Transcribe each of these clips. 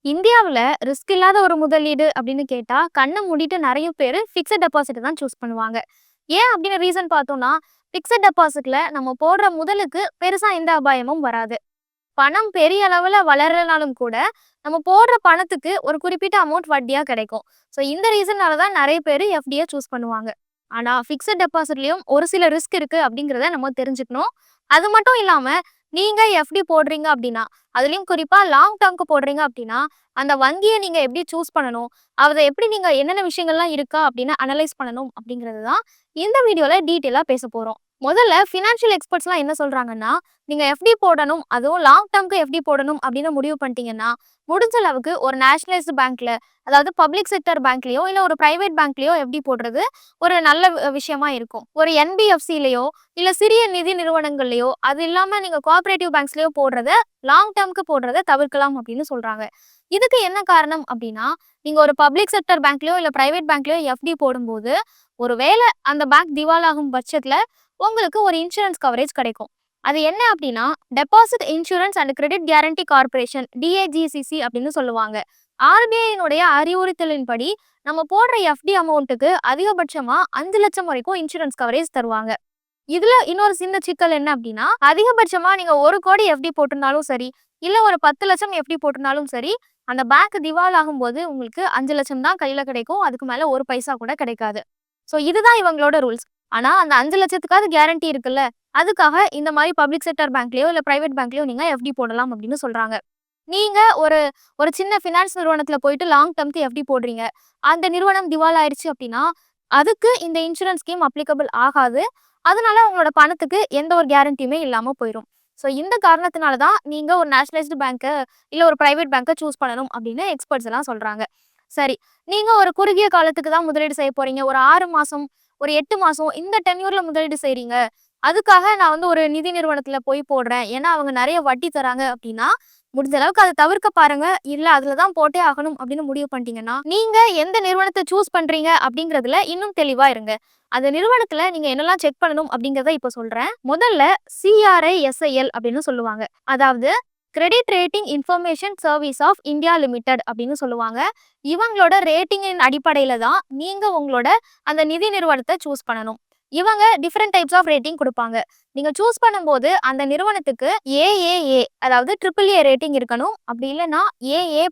இந்தியாவுல ரிஸ்க் இல்லாத ஒரு முதலீடு அப்படின்னு கேட்டா, கண்ண மூடிட்டு நெறைய பேரு பிக்ஸட் டெபாசிட் தான் சூஸ் பண்ணுவாங்க. ஏன் அப்படின்னு ரீசன் பார்த்தோம்னா, பிக்ஸட் டெபாசிட்ல நம்ம போடுற முதலுக்கு பெருசா எந்த அபாயமும் வராது. பணம் பெரிய அளவுல வளரலனாலும் கூட, நம்ம போடுற பணத்துக்கு ஒரு குறிப்பிட்ட அமௌண்ட் வட்டியா கிடைக்கும். ஸோ இந்த ரீசனால தான் நெறைய பேரு எஃப்டிய சூஸ் பண்ணுவாங்க. ஆனா பிக்ஸட் டெபாசிட்லயும் ஒரு சில ரிஸ்க் இருக்கு அப்படிங்கிறத நம்ம தெரிஞ்சுக்கணும். அது மட்டும் இல்லாம, நீங்க எஃப்டி போடுறீங்க அப்படின்னா, அதுலயும் குறிப்பா லாங் டெர்ம்க்கு போடுறீங்க அப்படின்னா, அந்த வங்கிய நீங்க எப்படி சூஸ் பண்ணணும்? அத எப்படி நீங்க என்னென்ன விஷயங்கள்லாம் இருக்கா அப்படின்னு அனலைஸ் பண்ணணும் அப்படிங்கிறது தான் இந்த வீடியோல டீட்டெயிலா பேசப் போறோம். முதல்ல ஃபினான்ஷியல் எக்ஸ்பர்ட்ஸ்லாம் என்ன சொல்றாங்கன்னா, நீங்க எஃப்டி போடணும், அதுவும் லாங் டெர்ம்க்கு எஃப்டி போடணும் அப்படின்னு முடிவு பண்ணிட்டீங்கன்னா, முடிஞ்ச அளவுக்கு ஒரு நேஷனலைஸ்டு பேங்க்ல, அதாவது பப்ளிக் செக்டர் பேங்க்லயோ, இல்ல ஒரு பிரைவேட் பேங்க்லயோ எஃப்டி போடுறது ஒரு நல்ல விஷயமா இருக்கும். ஒரு என்பிஎஃப்சிலயோ, இல்ல சிறிய நிதி நிறுவனங்கள்லயோ, அது இல்லாம நீங்க கோஆப்பரேட்டிவ் பேங்க்ஸ்லயோ போடுறத லாங் டெர்ம்க்கு போடுறத தவிர்க்கலாம் அப்படின்னு சொல்றாங்க. இதுக்கு என்ன காரணம் அப்படின்னா, நீங்க ஒரு பப்ளிக் செக்டர் பேங்க்லயோ, இல்ல பிரைவேட் பேங்க்லயோ எஃப்டி போடும்போது, ஒரு வேள அந்த பேங்க் திவாலாகும் பட்சத்துல உங்களுக்கு ஒரு இன்சூரன்ஸ் கவரேஜ் கிடைக்கும். அது என்ன அப்படின்னா, deposit insurance and credit guarantee corporation DAGCC அப்படின்னு சொல்லுவாங்க. ஆர்பிஐனுடைய அறிவுறுத்தலின்படி நம்ம போடுற எஃப்டி அமௌண்ட்டுக்கு அதிகபட்சமா 5,00,000 வரைக்கும் இன்சூரன்ஸ் கவரேஜ் தருவாங்க. இதுல இன்னொரு சின்ன சிக்கல் என்ன அப்படின்னா, அதிகபட்சமா நீங்க 1,00,00,000 எஃப்டி போட்டிருந்தாலும் சரி, இல்ல ஒரு 10,00,000 எஃப்டி போட்டிருந்தாலும் சரி, அந்த பேங்க் திவால் ஆகும்போது உங்களுக்கு 5,00,000 தான் கையில கிடைக்கும். அதுக்கு மேல ஒரு பைசா கூட கிடைக்காது. ஸோ இதுதான் இவங்களோட ரூல்ஸ். ஆனா அந்த 5,00,000த்துக்காவது கேரண்டி இருக்குல்ல, அதுக்காக இந்த மாரி பப்ளிக் செக்டார் பேங்க்லயோ, இல்ல பிரைவேட் பேங்க்லயோ நீங்க எஃப்டி போடலாம் அப்படின்னு சொல்றாங்க. நீங்க ஒரு ஒரு சின்ன ஃபினான்ஸ் நிறுவனத்துல போயிட்டு லாங் டெர்ம்க்கு எஃப்டி போடுறீங்க. அந்த நிறுவனம் திவால் ஆயிருச்சு அப்படின்னா, அதுக்கு இந்த இன்சூரன்ஸ் ஸ்கீம் அப்ளிகபிள் ஆகாது. அதனால உங்களோட பணத்துக்கு எந்த ஒரு கேரண்டியுமே இல்லாம போயிரும். ஸோ இந்த காரணத்தினால தான் நீங்க ஒரு நேஷனலைஸ்டு பேங்க்க, இல்ல ஒரு பிரைவேட் பேங்க்க சூஸ் பண்ணணும் அப்படின்னு எக்ஸ்பர்ட்ஸ் எல்லாம் சொல்றாங்க. சரி, நீங்க ஒரு குறுகிய காலத்துக்கு தான் முதலீடு செய்ய போறீங்க. ஒரு 6 மாசம், ஒரு 8 மாசம் இந்த டென்யூர்ல முதலீடு செய்றீங்க. அதுக்காக நான் வந்து ஒரு நிதி நிறுவனத்துல போய் போடுறேன். ஏன்னா அவங்க நெறைய வட்டி தராங்க அப்படின்னா, முடிஞ்ச அளவுக்கு அத தவிர்க்க பாருங்க. இல்ல அதுல தான் போட்டே ஆகணும் அப்படின்னு முடிவு பண்ணிட்டீங்கன்னா, நீங்க எந்த நிறுவனத்த சூஸ் பண்றீங்க அப்படிங்கிறதுல இன்னும் தெளிவா இருங்க. அந்த நிறுவனத்துல நீங்க என்னெல்லாம் செக் பண்ணணும் அப்படிங்கிறத இப்ப சொல்றேன். முதல்ல CRISIL அப்படின்னு சொல்லுவாங்க. அதாவது credit rating information service of India limited அப்படின்னு சொல்லுவாங்க. இவங்களோட ரேட்டிங்கின் அடிப்படையில தான் நீங்க உங்களோட அந்த நிதி நிறுவனத்த சூஸ் பண்ணணும். இவங்க டிஃபரெண்ட் டைப்ஸ் ஆஃப் ரேட்டிங் குடுப்பாங்க. நீங்க சூஸ் பண்ணும்போது அந்த நிறுவனத்துக்கு ஏஏஏ அதாவது ட்ரிபிள் ஏ ரேட்டிங் இருக்கணும். அப்படி இல்லன்னா AA+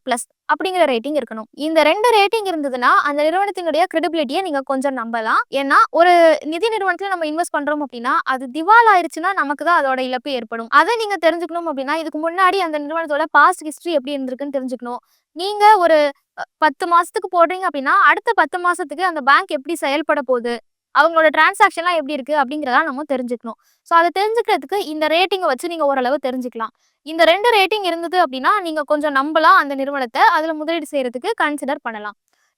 அப்படிங்கிற ரேட்டிங் இருக்கணும். இந்த 2 ரேட்டிங் இருந்ததுன்னா அந்த நிறுவனத்தினுடைய கிரெடிபிலிட்டிய நீங்க கொஞ்சம் நம்பலாம். ஏன்னா ஒரு நிதி நிறுவனத்துல நம்ம இன்வெஸ்ட் பண்றோம் அப்படின்னா, அது திவால் ஆயிருச்சுன்னா நமக்கு தான் அதோட இழப்பு ஏற்படும். அத நீங்க தெரிஞ்சுக்கணும் அப்படின்னா, இதுக்கு முன்னாடி அந்த நிறுவனத்தோட பாஸ்ட் ஹிஸ்டரி எப்படி இருந்திருக்குன்னு தெரிஞ்சுக்கணும். நீங்க ஒரு 10 மாசத்துக்கு போடுறீங்க அப்படின்னா, அடுத்த 10 மாசத்துக்கு அந்த பேங்க் எப்படி செயல்பட போகுது? அவங்களோட டிரான்சாக்ஷன்லாம் எப்படி இருக்கு? அப்படிங்கிறத நம்ம தெரிஞ்சுக்கணும். ஸோ அத தெரிஞ்சுக்கிறதுக்கு இந்த ரேட்டிங்க வச்சு நீங்க ஓரளவு தெரிஞ்சுக்கலாம். இந்த 2 ரேட்டிங் இருந்தது அப்படின்னா, நீங்க கொஞ்சம் நம்பலாம் அந்த நிறுவனத்த. அதுல முதலீடு செய்றதுக்கு கன்சிடர் பண்ணலாம்.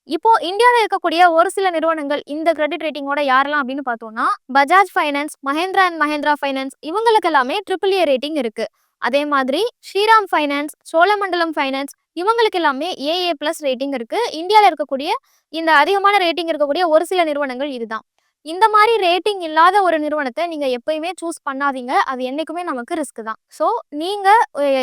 இப்போ இந்தியால இருக்கக்கூடிய ஒரு சில நிறுவனங்கள் இந்த கிரெடிட் ரேட்டிங்கோட யாரெல்லாம் அப்படின்னு பார்த்தோம்னா, Bajaj finance, Mahindra and Mahindra finance இவங்களுக்கு எல்லாமே ட்ரிபிள் ஏ ரேட்டிங் இருக்கு. அதே மாதிரி ஸ்ரீராம் ஃபைனான்ஸ், சோழமண்டலம் ஃபைனான்ஸ் இவங்களுக்கு எல்லாமே AA+ ரேட்டிங் இருக்கு. இந்தியால இருக்கக்கூடிய இந்த அதிகமான ரேட்டிங் இருக்கக்கூடிய ஒரு சில நிறுவனங்கள் இதுதான். இந்த மாரி ரேட்டிங் இல்லாத ஒரு நிறுவனத்த நீங்க எப்பயுமே சூஸ் பண்ணாதீங்க. அது என்னைக்குமே நமக்கு ரிஸ்க் தான். ஸோ நீங்க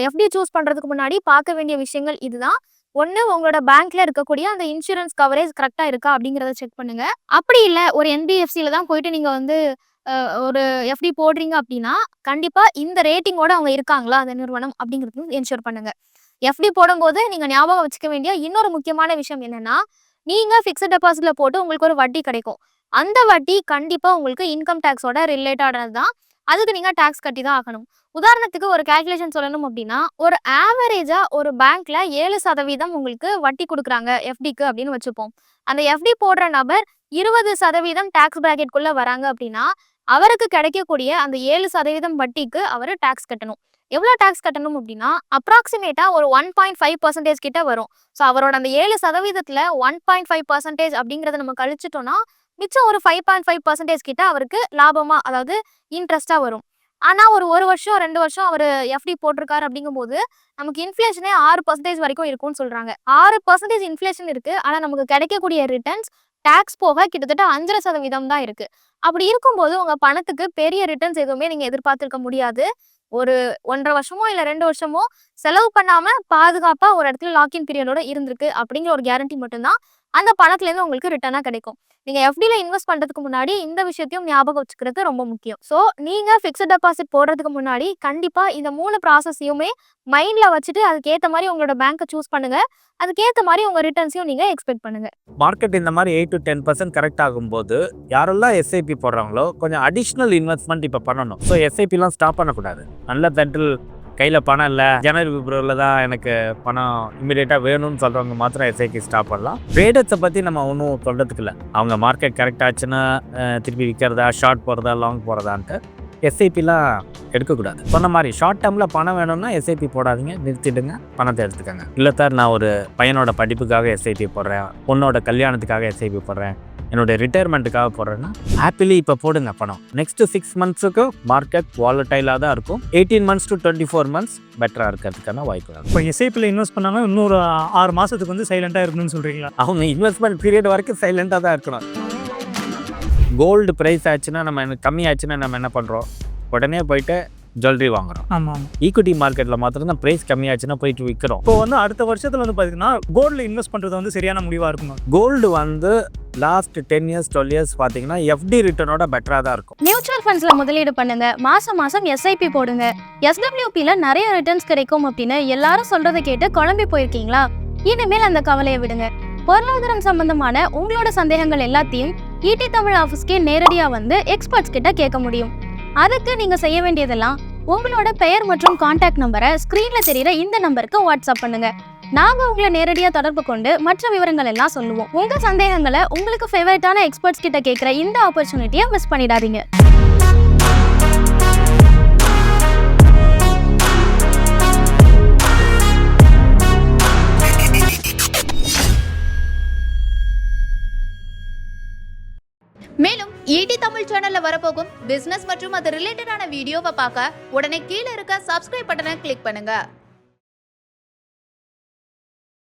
எஃப்டி சூஸ் பண்றதுக்கு முன்னாடி பார்க்க வேண்டிய விஷயங்கள் இதுதான். 1 உங்களோட பேங்க்ல இருக்கக்கூடிய அந்த இன்சூரன்ஸ் கவரேஜ் கரெக்ட்டா இருக்கா அப்படிங்கிறத செக் பண்ணுங்க. அப்படி இல்ல ஒரு NBFCல தான் போயிட்டு நீங்க வந்து அ ஒரு எஃப்டி போடுறீங்க அப்படின்னா, கண்டிப்பா இந்த ரேட்டிங்கோட அவங்க இருக்காங்களா அந்த நிறுவனம் அப்படிங்கிறதையும் என்ஷூர் பண்ணுங்க. எஃப்டி போடும்போது நீங்க ஞாபகம் வச்சுக்க வேண்டிய இன்னொரு முக்கியமான விஷயம் என்னன்னா, நீங்க ஃபிக்ஸட் டெபாசிட்ல போட்டு உங்களுக்கு ஒரு வட்டி கிடைக்கும். அந்த வட்டி கண்டிப்பா உங்களுக்கு இன்கம் டாக்ஸோட ரிலேட்டடானது தான். அதுக்கு நீங்க டாக்ஸ் கட்டி தான் ஆகணும். உதாரணத்துக்கு ஒரு கால்குலேஷன் சொல்லணும் அப்படின்னா, ஒரு ஆவரேஜா ஒரு பேங்க்ல 7% உங்களுக்கு வட்டி குடுக்குறாங்க எஃப்டிக்கு அப்படின்னு வச்சுப்போம். அந்த எஃப்டி போடுற நபர் 20% டாக்ஸ் பிராக்கெட்குள்ள வராங்க அப்படின்னா, அவருக்கு கிடைக்கக்கூடிய அந்த 7% வட்டிக்கு அவரு டாக்ஸ் கட்டணும். எவ்வளோ டாக்ஸ் கட்டணும் அப்படின்னா, அப்ராக்ஸிமேட்டா ஒரு 1.5% கிட்ட வரும். ஸோ அவரோட அந்த 7%த்துல 1.5% அப்படிங்கிறத நம்ம கழிச்சிட்டோம்னா, மிச்சம் ஒரு 5.5% கிட்ட அவருக்கு லாபமா, அதாவது இன்ட்ரெஸ்ட்டா வரும். ஆனா ஒரு 1 வருஷம், 2 வருஷம் அவரு எஃப்டி போட்டிருக்காரு அப்படிங்கும்போது, நமக்கு இன்ஃப்ளேஷனே 6% வரைக்கும் இருக்கும்னு சொல்றாங்க. 6% இன்ஃப்ளேஷன் இருக்கு. ஆனா நமக்கு கிடைக்கக்கூடிய ரிட்டர்ன்ஸ் டாக்ஸ் போக கிட்டத்தட்ட 5.5% தான் இருக்கு. அப்படி இருக்கும்போது உங்க பணத்துக்கு பெரிய ரிட்டர்ன்ஸ் எதுவுமே நீங்க எதிர்பார்த்திருக்க முடியாது. ஒரு 1 1/2 வருஷமோ, இல்ல 2 வருஷமோ செலவு பண்ணாம பாதுகாப்பா ஒரு இடத்துல லாக்இன் பீரியடோட இருந்திருக்கு அப்படிங்கிற ஒரு கேரண்டி மட்டும்தான் அந்த பணத்துலேருந்து உங்களுக்கு ரிட்டர்னாக கிடைக்கும். நீங்கள் எஃப்டியில் இன்வெஸ்ட் பண்ணுறதுக்கு முன்னாடி இந்த விஷயத்தையும் ஞாபகம் வச்சுக்கிறது ரொம்ப முக்கியம். ஸோ நீங்கள் ஃபிக்ஸட் டெபாசிட் போடுறதுக்கு முன்னாடி கண்டிப்பாக இந்த 3 ப்ராசஸையுமே மைண்டில் வச்சுட்டு அதுக்கேற்ற மாதிரி உங்களோட பேங்க்கை சூஸ் பண்ணுங்கள். அதுக்கேற்ற மாதிரி உங்கள் ரிட்டர்ன்ஸையும் நீங்கள் எக்ஸ்பெக்ட் பண்ணுங்கள். மார்க்கெட் இந்த மாதிரி 8 to 10% கரெக்ட் ஆகும்போது யாரெல்லாம் எஸ்ஐபி போடுறாங்களோ கொஞ்சம் அடிஷ்னல் இன்வெஸ்ட்மெண்ட் இப்போ பண்ணணும். ஸோ எஸ்ஐபிலாம் ஸ்டாப் பண்ணக்கூடாது. நல்ல தட்டில் கையில் பணம் இல்லை, ஜனவரி பிப்ரவரியில் தான் எனக்கு பணம் இமீடியட்டாக வேணும்னு சொல்கிறவங்க மாத்திரம் எஸ்ஐபி ஸ்டாப் பண்ணலாம். ட்ரேடர்ஸை பற்றி நம்ம ஒன்றும் சொல்கிறதுக்கு இல்லை. அவங்க மார்க்கெட் கரெக்ட் ஆச்சுன்னா திருப்பி விற்கிறதா, ஷார்ட் போகிறதா, லாங் போகிறதான்ட்டு எஸ்ஐபிலாம் எடுக்கக்கூடாது. சொன்ன மாதிரி ஷார்ட் டேர்மில் பணம் வேணும்னா எஸ்ஐபி போடாதீங்க, நிறுத்திடுங்க, பணத்தை எடுத்துக்கோங்க. இல்லை சார் நான் ஒரு பையனோட படிப்புக்காக எஸ்ஐபி போடுறேன், பொண்ணோட கல்யாணத்துக்காக எஸ்ஐபி போடுறேன், என்னோட ரிட்டையர்மெண்ட்டுக்காக போடுறேன்னா ஹாப்பிலி இப்போ போடுங்க பணம். நெக்ஸ்ட் 6 monthsக்கு மார்க்கெட் வாலட்டைலாக தான் இருக்கும். 18 months to 24 months பெட்டராக இருக்கிறதுக்கான வாய்ப்பு இருக்கும். இப்போ எஸ்ஐபியில் இன்வெஸ்ட் பண்ணாமல் இன்னொரு 6 மாதத்துக்கு வந்து சைலண்ட்டாக இருக்கணும்னு சொல்கிறீங்களா? அவங்க இன்வெஸ்ட்மெண்ட் பீரியட் வரைக்கும் சைலண்ட்டாக தான் இருக்கணும். கோல்டு ப்ரைஸ் ஆச்சுன்னா நம்ம கம்மி ஆச்சுன்னா நம்ம என்ன பண்ணுறோம், உடனே போயிட்டு ஜுவல்லரி வாங்குறோம். ஆமாம். ஈக்விட்டி மார்க்கெட்டில் மாத்திரம் தான் ப்ரைஸ் கம்மியாச்சுன்னா போயிட்டு விற்கிறோம். இப்போ வந்து அடுத்த வருஷத்தில் வந்து பார்த்தீங்கன்னா கோல்டில் இன்வெஸ்ட் பண்ணுறது வந்து சரியான முடிவாக இருக்குமா? கோல்டு வந்து லாஸ்ட் 10 years 12 years பார்த்தீங்கன்னா எஃப்டி ரிட்டர்னோட பெட்டராக தான் இருக்கும். மியூச்சுவல் ஃபண்ட்ஸில் முதலீடு பண்ணுங்க, மாதம் எஸ்ஐபி போடுங்க, எஸ்டபிள்யூபியில் நிறைய ரிட்டர்ன்ஸ் கிடைக்கும் அப்படின்னு எல்லாரும் சொல்கிறத கேட்டு குழம்பி போயிருக்கீங்களா? இனிமேல் அந்த கவலையை விடுங்க. பொருளாதாரம் சம்பந்தமான உங்களோட சந்தேகங்கள் எல்லாத்தையும் ஈடி தமிழ் ஆஃபீஸ்க்கே நேரடியாக வந்து எக்ஸ்பர்ட்ஸ் கிட்ட கேட்க முடியும். அதுக்கு நீங்க செய்ய வேண்டியதெல்லாம் உங்களோட பெயர் மற்றும் கான்டாக்ட் நம்பரை ஸ்கிரீன்ல தெரியுற இந்த நம்பருக்கு வாட்ஸ்அப் பண்ணுங்க. நாங்க உங்களை நேரடியாக தொடர்பு கொண்டு மற்ற விவரங்கள் எல்லாம் சொல்லுவோம். உங்க சந்தேகங்களை உங்களுக்கு ஃபேவரட்டான எக்ஸ்பர்ட்ஸ் கிட்ட கேட்குற இந்த ஆப்பர்ச்சுனிட்டியை மிஸ் பண்ணிடாதீங்க. மேலும் ஈடி தமிழ் சேனல்ல வரப்போகும் பிசினஸ் மற்றும் அது ரிலேட்டடான வீடியோவை பார்க்க உடனே கீழே இருக்க சப்ஸ்கிரைப் பட்டனை கிளிக் பண்ணுங்க.